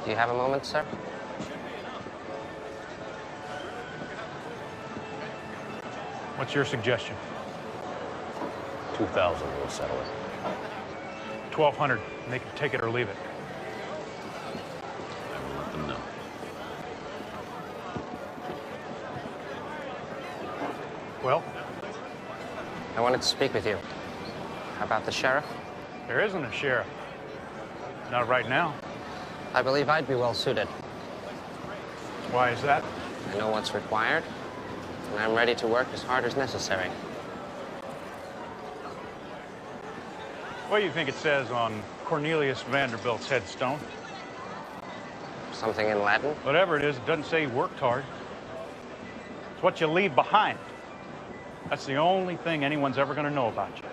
Do you have a moment, sir? What's your suggestion? 2,000 will settle it. 1,200. And they can take it or leave it. I will let them know. Well? I wanted to speak with you. How about the sheriff? There isn't a sheriff. Not right now. I believe I'd be well suited. Why is that? I know what's required, and I'm ready to work as hard as necessary. What do you think it says on Cornelius Vanderbilt's headstone? Something in Latin? Whatever it is, it doesn't say he worked hard. It's what you leave behind. That's the only thing anyone's ever going to know about you.